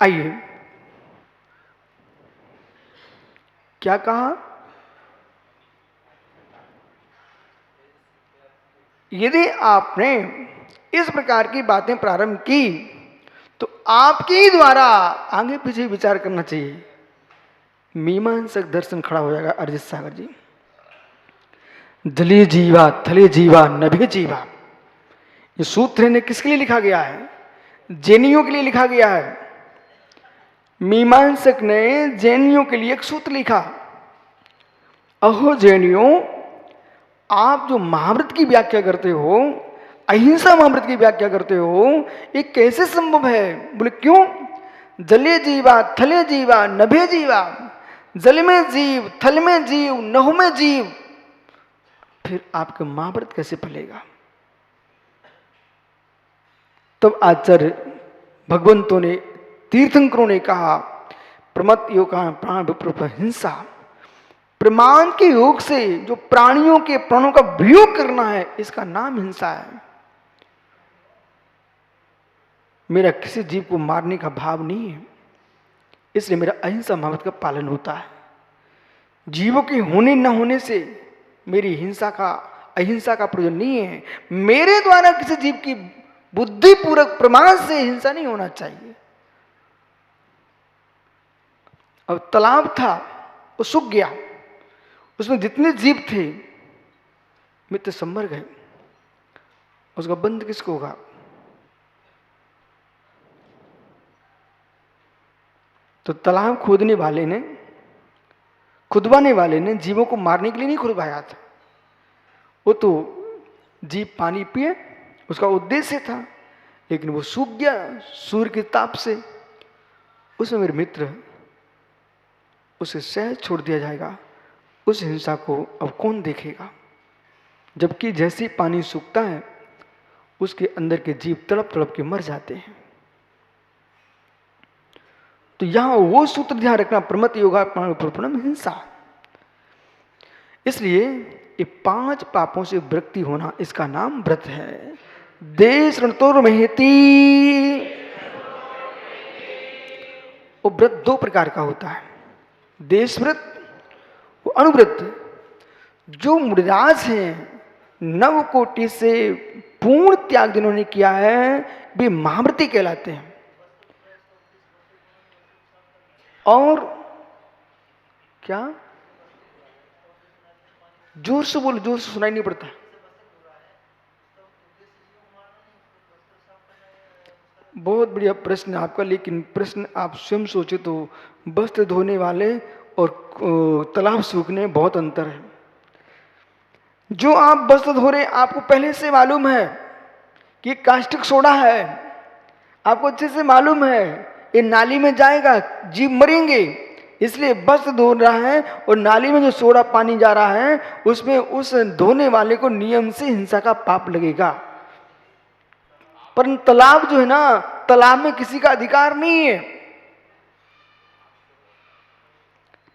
आइए, क्या कहा? यदि आपने इस प्रकार की बातें प्रारंभ की तो आपके ही द्वारा आगे पीछे विचार करना चाहिए। मीमांसक दर्शन खड़ा हो जाएगा। अरिजीत सागर जी, जलीय जीवा थले जीवा नभे जीवा, ये सूत्र ने किसके लिए लिखा गया है? जैनियों के लिए लिखा गया है। मीमांसक ने जैनियों के लिए एक सूत्र लिखा, अहो जैनियों, आप जो महाव्रत की व्याख्या करते हो, अहिंसा महाव्रत की व्याख्या करते हो, ये कैसे संभव है? बोले क्यों? जले जीवा थले जीवा नभे जीवा, जल में जीव, थल में जीव, नभ में जीव, फिर आपका महाव्रत कैसे फलेगा? तब आचार्य भगवंतों ने, तीर्थंकरों ने कहा, प्रमत योग प्राण विप्र हिंसा, प्रमाण के योग से जो प्राणियों के प्राणों का वियोग करना है, इसका नाम हिंसा है। मेरा किसी जीव को मारने का भाव नहीं है, इसलिए मेरा अहिंसा महाव्रत का पालन होता है। जीवों के होने न होने से मेरी हिंसा का, अहिंसा का प्रयोजन नहीं है। मेरे द्वारा किसी जीव की बुद्धिपूर्वक प्रमाण से हिंसा नहीं होना चाहिए। अब तालाब था, वो सूख गया, उसमें जितने जीव थे मित्र सब मर गए, उसका बंद किसको होगा? तो तालाब खोदने वाले ने, खुदवाने वाले ने जीवों को मारने के लिए नहीं खुदवाया था। वो तो जीव पानी पिए, उसका उद्देश्य था, लेकिन वो सूख गया सूर्य के ताप से। उसमें मेरे मित्र, उसे सहज छोड़ दिया जाएगा। उस हिंसा को अब कौन देखेगा? जबकि जैसे पानी सूखता है, उसके अंदर के जीव तड़प तड़प के मर जाते हैं। तो यहां वो सूत्र ध्यान रखना, प्रमत योगा प्राण हिंसा। इसलिए ये 5 पापों से विरक्ति होना, इसका नाम व्रत है। देश रणतोर महती, वो व्रत 2 प्रकार का होता है, देश व्रत, वो अनुव्रत। जो मुनिराज हैं, नव कोटि से पूर्ण त्याग जिन्होंने किया है, वे महाव्रती कहलाते हैं। और क्या? जोर से बोलो, जोर से सुनाई नहीं पड़ता। बहुत बढ़िया प्रश्न है आपका, लेकिन प्रश्न आप स्वयं सोचे तो वस्त्र धोने वाले और तालाब सूखने में बहुत अंतर है। जो आप वस्त्र धो रहे, आपको पहले से मालूम है कि कास्टिक सोडा है, आपको अच्छे से मालूम है ये नाली में जाएगा, जीव मरेंगे, इसलिए वस्त्र धो रहा है, और नाली में जो सोडा पानी जा रहा है, उसमें उस धोने वाले को नियम से हिंसा का पाप लगेगा। पर तालाब जो है ना, तालाब में किसी का अधिकार नहीं है,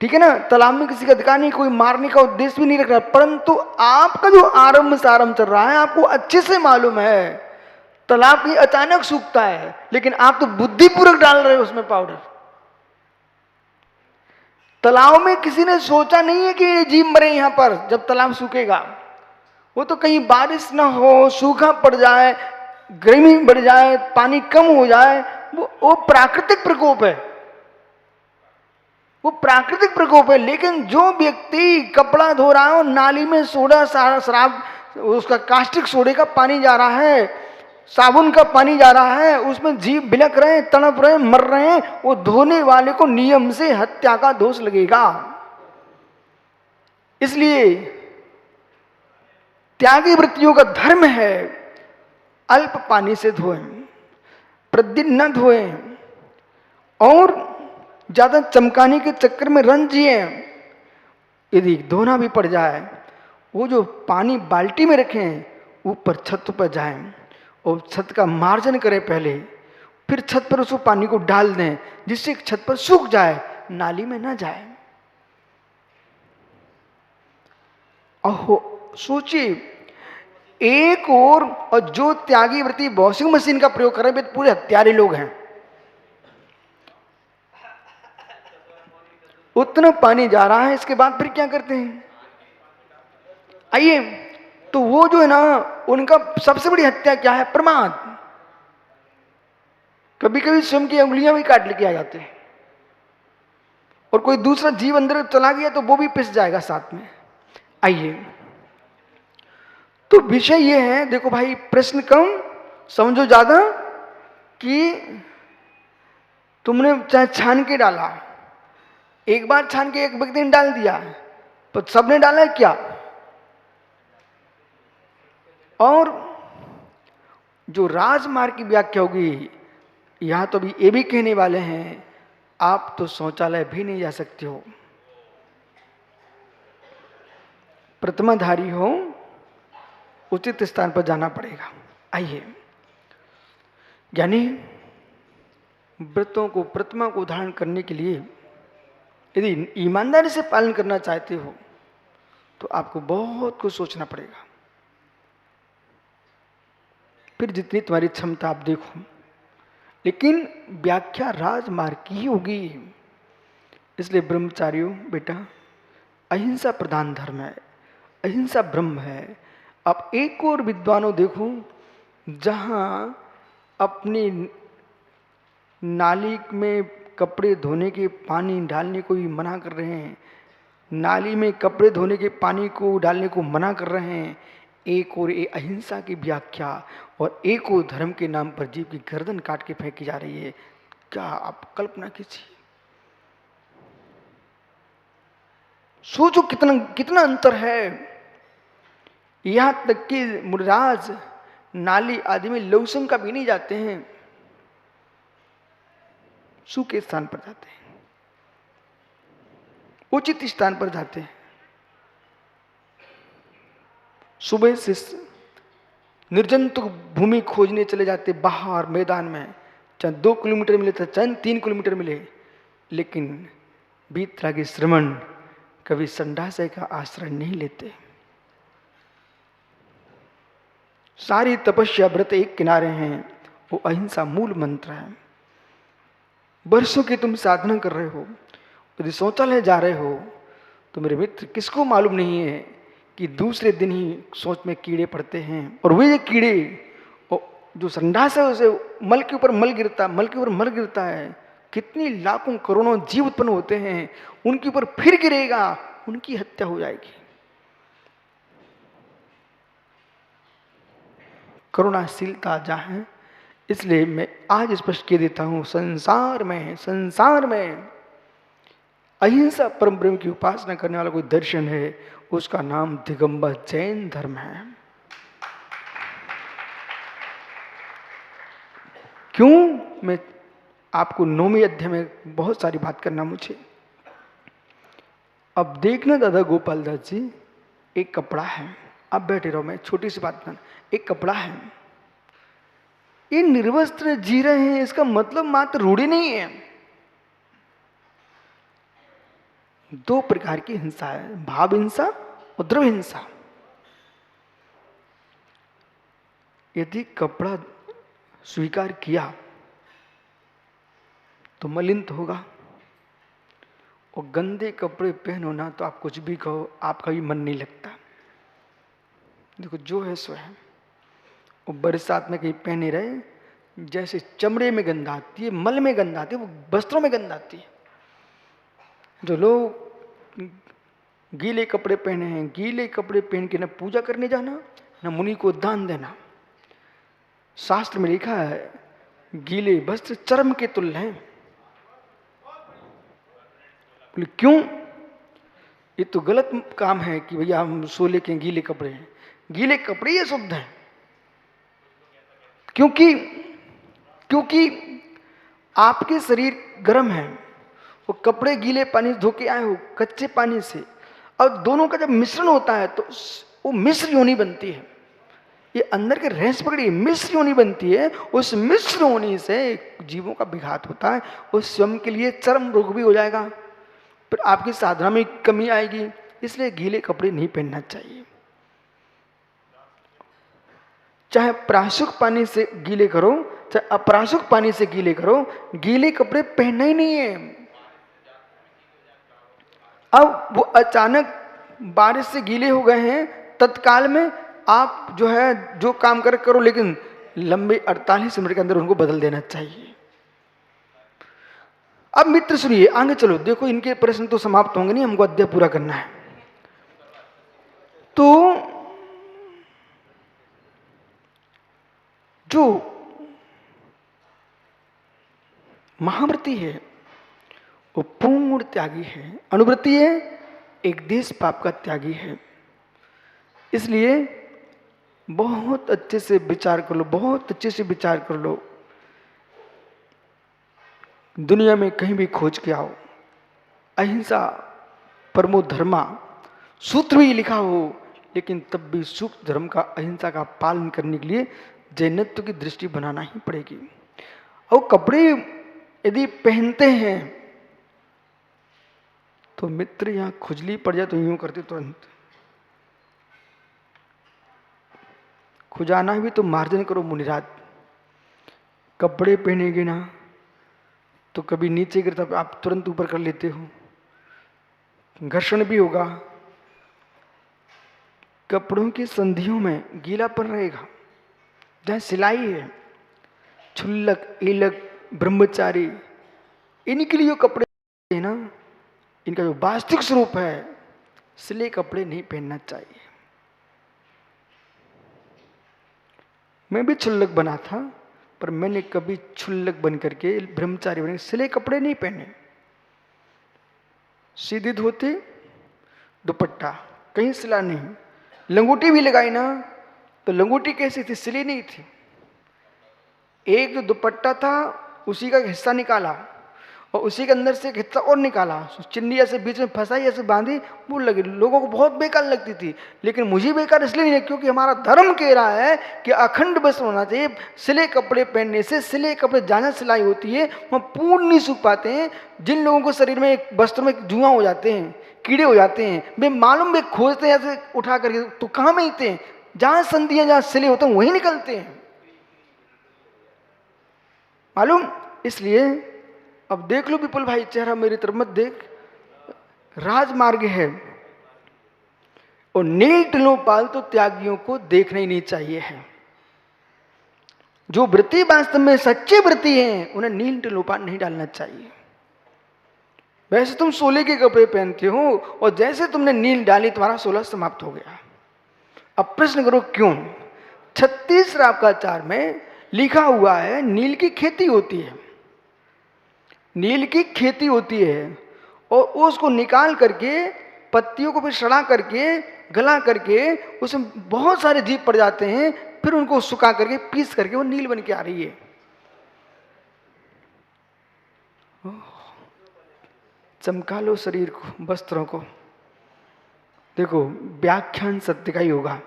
ठीक है ना? तालाब में किसी का अधिकार नहीं, कोई मारने का उद्देश्य भी नहीं रख रहा, परंतु आपका जो आरंभ सारंभ चल रहा है, आपको अच्छे से मालूम है तालाब कहीं अचानक सूखता है, लेकिन आप तो बुद्धिपूर्वक डाल रहे हो उसमें पाउडर। तालाब में किसी ने सोचा नहीं है कि ये जीव मरे यहां पर जब तालाब सूखेगा। वो तो कहीं बारिश ना हो, सूखा पड़ जाए, गर्मी बढ़ जाए, पानी कम हो जाए, वो प्राकृतिक प्रकोप है, वो प्राकृतिक प्रकोप है। लेकिन जो व्यक्ति कपड़ा धो रहा है और नाली में सोडा शराब, उसका कास्टिक सोडे का पानी जा रहा है, साबुन का पानी जा रहा है, उसमें जीव बिलक रहे हैं, तड़प रहे हैं, मर रहे हैं, वो धोने वाले को नियम से हत्या का दोष लगेगा। इसलिए त्यागी वृत्तियों का धर्म है अल्प पानी से धोएं, प्रतिदिन न धोएं, और ज्यादा चमकाने के चक्कर में रंजिए। यदि धोना भी पड़ जाए, वो जो पानी बाल्टी में रखें, ऊपर छत पर जाएं और छत का मार्जन करें पहले, फिर छत पर उस पानी को डाल दें, जिससे छत पर सूख जाए, नाली में ना जाए। अहो सोचिए, एक और जो त्यागी व्रती वॉशिंग मशीन का प्रयोग कर रहे हैं, पूरे हत्यारे लोग हैं। उतना पानी जा रहा है, इसके बाद फिर क्या करते हैं? आइए, तो वो जो है ना, उनका सबसे बड़ी हत्या क्या है? प्रमाद। कभी कभी स्वयं की उंगलियां भी काट लेके आ जाते हैं, और कोई दूसरा जीव अंदर चला गया तो वो भी पिस जाएगा साथ में। आइए, तो विषय ये है, देखो भाई, प्रश्न कम समझो ज्यादा, कि तुमने चाहे छान के डाला, एक बार छान के एक व्यक्ति ने डाल दिया, तो सबने डाला है क्या? और जो राजमार्ग की व्याख्या होगी, यहां तो अभी ये भी कहने वाले हैं, आप तो शौचालय भी नहीं जा सकते हो, प्रतिमाधारी हो, उचित स्थान पर जाना पड़ेगा। आइए, यानी व्रतों को, प्रतिमा को धारण करने के लिए यदि ईमानदारी से पालन करना चाहते हो तो आपको बहुत कुछ सोचना पड़ेगा। फिर जितनी तुम्हारी क्षमता आप देखो, लेकिन व्याख्या राजमार्ग की ही होगी। इसलिए ब्रह्मचारियों बेटा, अहिंसा प्रधान धर्म है, अहिंसा ब्रह्म है। आप एक और विद्वानों देखो, जहां अपनी नाली में कपड़े धोने के पानी डालने को भी मना कर रहे हैं, नाली में कपड़े धोने के पानी को डालने को मना कर रहे हैं। एक और ये अहिंसा की व्याख्या, और एक और धर्म के नाम पर जीव की गर्दन काट के फेंकी जा रही है। क्या आप कल्पना कीजिए, सोचो कितना कितना अंतर है। यहां तक कि मुराज नाली आदि में लौसम का भी नहीं जाते हैं, सूखे स्थान पर जाते हैं, उचित स्थान पर जाते हैं। सुबह से निर्जंतुक भूमि खोजने चले जाते बाहर मैदान में, चाहे 2 किलोमीटर मिले चाहे 3 किलोमीटर मिले, लेकिन बीतरागी श्रमण कभी संडासय का आश्रय नहीं लेते। सारी तपस्या व्रत एक किनारे हैं, वो अहिंसा मूल मंत्र है। वर्षों की तुम साधना कर रहे हो, यदि शौचालय जा रहे हो तो मेरे मित्र, किसको मालूम नहीं है कि दूसरे दिन ही सोच में कीड़े पड़ते हैं, और वे कीड़े जो संडास है, उसे मल के ऊपर मल गिरता, मल के ऊपर मल गिरता है, कितनी लाखों करोड़ों जीव उत्पन्न होते हैं, उनके ऊपर फिर गिरेगा, उनकी हत्या हो जाएगी। करुणाशीलता जहां है, इसलिए मैं आज स्पष्ट कह देता हूं, संसार में अहिंसा परम ब्रह्म की उपासना करने वाला कोई दर्शन है, उसका नाम दिगंबर जैन धर्म है। क्यों? मैं आपको 9वें अध्याय में बहुत सारी बात करना मुझे। अब देखना दादा गोपाल दास जी, एक कपड़ा है, अब बैठे रहो, मैं छोटी सी बात करना। एक कपड़ा है, ये निर्वस्त्र जी रहे हैं, इसका मतलब मात्र रूढ़ी नहीं है। 2 प्रकार की हिंसा है, भाव हिंसा और द्रव्य हिंसा। यदि कपड़ा स्वीकार किया तो मलिन तो होगा, और गंदे कपड़े पहनो ना तो आप कुछ भी कहो, आपका भी मन नहीं लगता। देखो, जो है सो है। वो बरसात में कहीं पहने रहे, जैसे चमड़े में गंध आती है, मल में गंध आती है, वो वस्त्रों में गंध आती है। जो लोग गीले कपड़े पहने हैं, गीले कपड़े पहन के न पूजा करने जाना, न मुनि को दान देना। शास्त्र में लिखा है, गीले वस्त्र चर्म के तुल्य हैं। बोले क्यों? ये तो गलत काम है कि भैया हम सो लेके गीले कपड़े हैं। गीले कपड़े ये शुद्ध हैं, क्योंकि आपके शरीर गर्म है, वो कपड़े गीले पानी से धो के आए हो, कच्चे पानी से, और दोनों का जब मिश्रण होता है तो वो मिश्र योनि बनती है। ये अंदर के रस पकड़ी मिश्र योनि बनती है, उस मिश्र योनि से जीवों का विघात होता है, उस स्वयं के लिए चर्म रोग भी हो जाएगा, फिर आपकी साधना में कमी आएगी। इसलिए गीले कपड़े नहीं पहनना चाहिए। चाहे प्राशुक पानी से गीले करो, चाहे अप्राशुक पानी से गीले करो, गीले कपड़े पहनना ही नहीं है। अब वो अचानक बारिश से गीले हो गए हैं, तत्काल में आप जो है जो काम करो, लेकिन लंबे 48 मिनट के अंदर उनको बदल देना चाहिए। अब मित्र सुनिए, आगे चलो, देखो इनके प्रश्न तो समाप्त होंगे नहीं, हमको अध्याय पूरा करना है। तो जो महाव्रती है वो पूर्ण त्यागी है, अनुव्रती है एक देश पाप का त्यागी है। इसलिए बहुत अच्छे से विचार कर लो, बहुत अच्छे से विचार कर लो। दुनिया में कहीं भी खोज के आओ, अहिंसा परमो धर्मा सूत्र भी लिखा हो, लेकिन तब भी सूक्ष्म धर्म का, अहिंसा का पालन करने के लिए जैनत्व की दृष्टि बनाना ही पड़ेगी। और कपड़े यदि पहनते हैं तो मित्र यहां खुजली पड़ जाए तो यूं करते तुरंत, खुजाना भी तो मार्जन करो मुनिराज। कपड़े पहनेंगे ना तो कभी नीचे गिरता आप तुरंत ऊपर कर लेते हो, घर्षण भी होगा, कपड़ों की संधियों में गीलापन रहेगा। जहां सिलाई है, छुल्लक, ईलक, ब्रह्मचारी, इनके लिए जो कपड़े है ना, इनका जो वास्तविक स्वरूप है, सिले कपड़े नहीं पहनना चाहिए। मैं भी छुल्लक बना था, पर मैंने कभी छुल्लक बन करके, ब्रह्मचारी बन सिले कपड़े नहीं पहने। सीधी धोती, दुपट्टा, कहीं सिला नहीं। लंगोटी भी लगाई ना तो लंगोटी कैसी थी, सिली नहीं थी। एक जो दुपट्टा था उसी का हिस्सा निकाला और उसी के अंदर से एक हिस्सा और निकाला, चिन्नी ऐसे बीच में फंसाई, ऐसे बांधी, वो लगी। लोगों को बहुत बेकार लगती थी, लेकिन मुझे बेकार इसलिए नहीं है क्योंकि हमारा धर्म कह रहा है कि अखंड वस्त्र होना चाहिए। सिले कपड़े पहनने से, सिले कपड़े जहाँ सिलाई होती है वहाँ पूर्ण नहीं सूख पाते हैं। जिन लोगों को शरीर में वस्त्र में जुआ हो जाते हैं, कीड़े हो जाते हैं, वे मालूम वे खोजते हैं ऐसे उठा करके, तो कहाँ मिलते हैं? जहाँ संधियाँ, जहाँ सिले होते हैं वहीं निकलते हैं, मालूम। इसलिए अब देख लो विपुल भाई, चेहरा मेरी तरफ मत देख, राजमार्ग है और नील टिलोपाल तो त्यागियों को देखना ही नहीं चाहिए है। जो व्रती वास्तव में सच्चे व्रती हैं उन्हें नील टिलोपाल नहीं डालना चाहिए। वैसे तुम सोले के कपड़े पहनते हो और जैसे तुमने नील डाली तुम्हारा सोला समाप्त हो गया। अब प्रश्न करो क्यों? 36 श्रावकाचार में लिखा हुआ है नील की खेती होती है, नील की खेती होती है और उसको निकाल करके पत्तियों को फिर सड़ा करके गला करके उसमें बहुत सारे जीव पड़ जाते हैं, फिर उनको सुखा करके पीस करके वो नील बन के आ रही है। चमका लो शरीर को, वस्त्रों को। देखो व्याख्यान सत्य का ही होगा,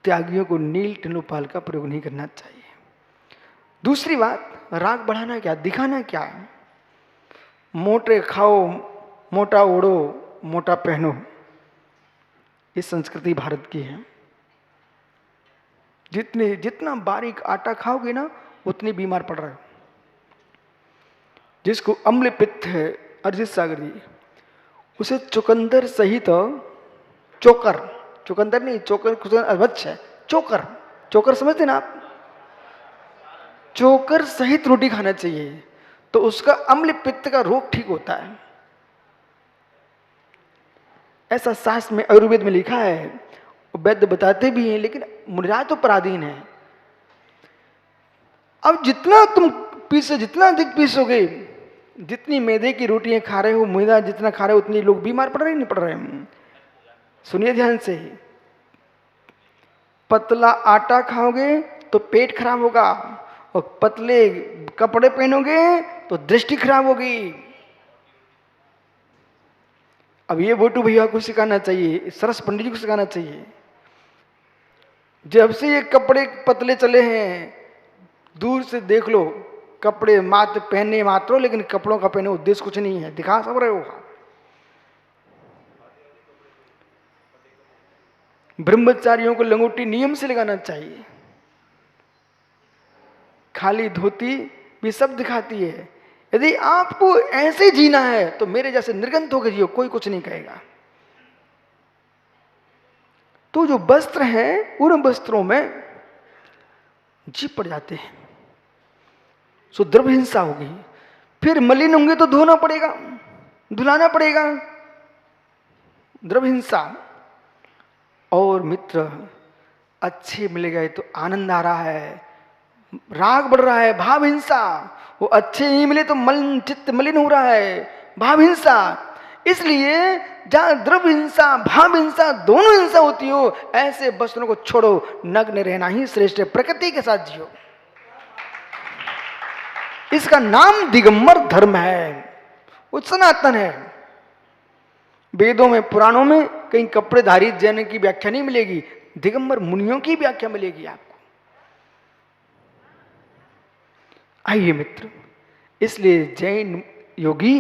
त्यागियों को नील टिलोपाल का प्रयोग नहीं करना चाहिए। दूसरी बात, राग बढ़ाना क्या, दिखाना क्या? मोटे खाओ, मोटा ओढ़ो, मोटा पहनो, ये संस्कृति भारत की है। जितना बारीक आटा खाओगे ना उतनी बीमार पड़ रहे हो। जिसको अम्ल पित्त है, अरिजीत सागर जी, उसे चुकंदर सहित, चोकर, चुकंदर नहीं, चोकर अवच्छ है, चोकर, चोकर समझते ना आप, चोकर सहित रोटी खाना चाहिए, तो उसका अम्ल पित्त का रोग ठीक होता है। ऐसा शास्त्र में, आयुर्वेद में लिखा है, वैद्य बताते भी हैं, लेकिन मुनिराज तो पराधीन है। अब जितना तुम पीसो, जितना अधिक पीसोगे, जितनी मैदे की रोटियां खा रहे हो, मैदा जितना खा रहे हो, उतनी लोग बीमार पड़ रहे नहीं पड़ रहे हैं। सुनिए ध्यान से, पतला आटा खाओगे तो पेट खराब होगा और पतले कपड़े पहनोगे तो दृष्टि खराब होगी। अब ये बोटू भैया को सिखाना चाहिए, सरस पंडित जी को सिखाना चाहिए। जब से ये कपड़े पतले चले हैं, दूर से देख लो, कपड़े मात्र पहने मात्र, लेकिन कपड़ों का पहने उद्देश्य कुछ नहीं है, दिखा सब रहे हो। ब्रह्मचारियों को लंगोटी नियम से लगाना चाहिए, खाली धोती भी सब दिखाती है। यदि आपको ऐसे जीना है तो मेरे जैसे निर्गंत होकर जियो, कोई कुछ नहीं कहेगा। तो जो वस्त्र हैं उन वस्त्रों में जीप पड़ जाते हैं, सो द्रव्य हिंसा होगी। फिर मलिन होंगे तो धोना पड़ेगा, धुलाना पड़ेगा, द्रव्य हिंसा। और मित्र अच्छे मिल गए तो आनंद आ रहा है, राग बढ़ रहा है, भाव हिंसा। वो अच्छे नहीं मिले तो मलिन चित्त मलिन हो रहा है, भाव हिंसा। इसलिए जहां द्रव्य हिंसा भाव हिंसा दोनों हिंसा होती हो, ऐसे वस्त्रों को छोड़ो, नग्न रहना ही श्रेष्ठ है, प्रकृति के साथ जियो। इसका नाम दिगंबर धर्म है, वो सनातन है। वेदों में पुराणों में कहीं कपड़े धारी जैन की व्याख्या नहीं मिलेगी, दिगंबर मुनियों की व्याख्या मिलेगी आपको। आइए मित्र, इसलिए जैन योगी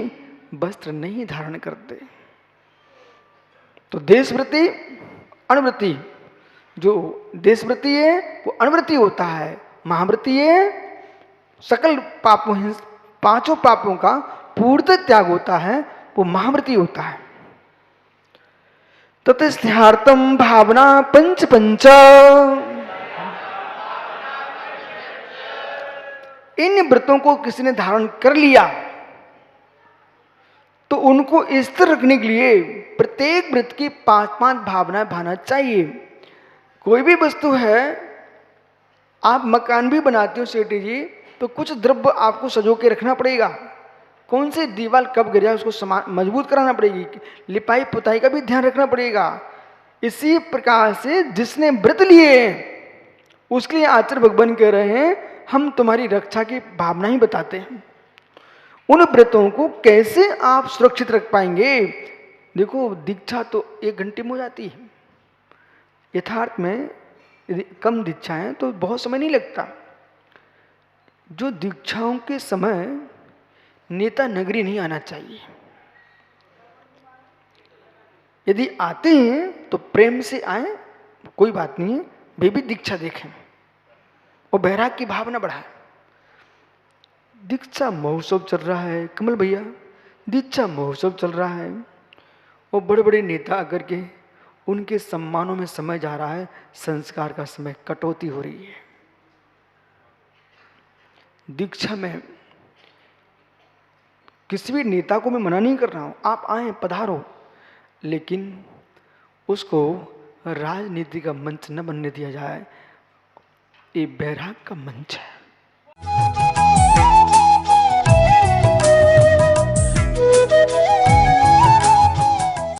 वस्त्र नहीं धारण करते। तो देशवृत्ति अणुवृत्ति, जो देशवृत्ति है वो अणुवृत्ति होता है, महावृत्ति है सकल पापों पांचों पापों का पूर्ण त्याग होता है, वो महावृत्ति होता है। ततस्थार्थम भावना पंच पंच, इन व्रतों को किसी ने धारण कर लिया तो उनको स्थिर रखने के लिए प्रत्येक व्रत की 5-5 भावनाएं भाना चाहिए। कोई भी वस्तु है, आप मकान भी बनाते हो सेठी जी, तो कुछ द्रव्य आपको सजो के रखना पड़ेगा। कौन सी दीवार कब गिर जाए उसको मजबूत कराना पड़ेगी, लिपाई पुताई का भी ध्यान रखना पड़ेगा। इसी प्रकार से जिसने व्रत लिए उसके लिए आचार्य भगवान कह रहे हैं, हम तुम्हारी रक्षा की भावना ही बताते हैं। उन व्रतों को कैसे आप सुरक्षित रख पाएंगे? देखो, दीक्षा तो 1 घंटे में हो जाती है। यथार्थ में यदि कम दीक्षा है तो बहुत समय नहीं लगता। जो दीक्षाओं के समय नेता नगरी नहीं आना चाहिए। यदि आते हैं तो प्रेम से आए, कोई बात नहीं है, वे भी दीक्षा देखें और बैराग की भावना बढ़ाएं। दीक्षा महोत्सव चल रहा है कमल भैया, दीक्षा महोत्सव चल रहा है, और बड़े बड़े नेता आकर के उनके सम्मानों में समय जा रहा है, संस्कार का समय, कटौती हो रही है। दीक्षा में किसी भी नेता को मैं मना नहीं कर रहा हूं, आप आए पधारो, लेकिन उसको राजनीति का मंच न बनने दिया जाए। ये बैराग का मंच है।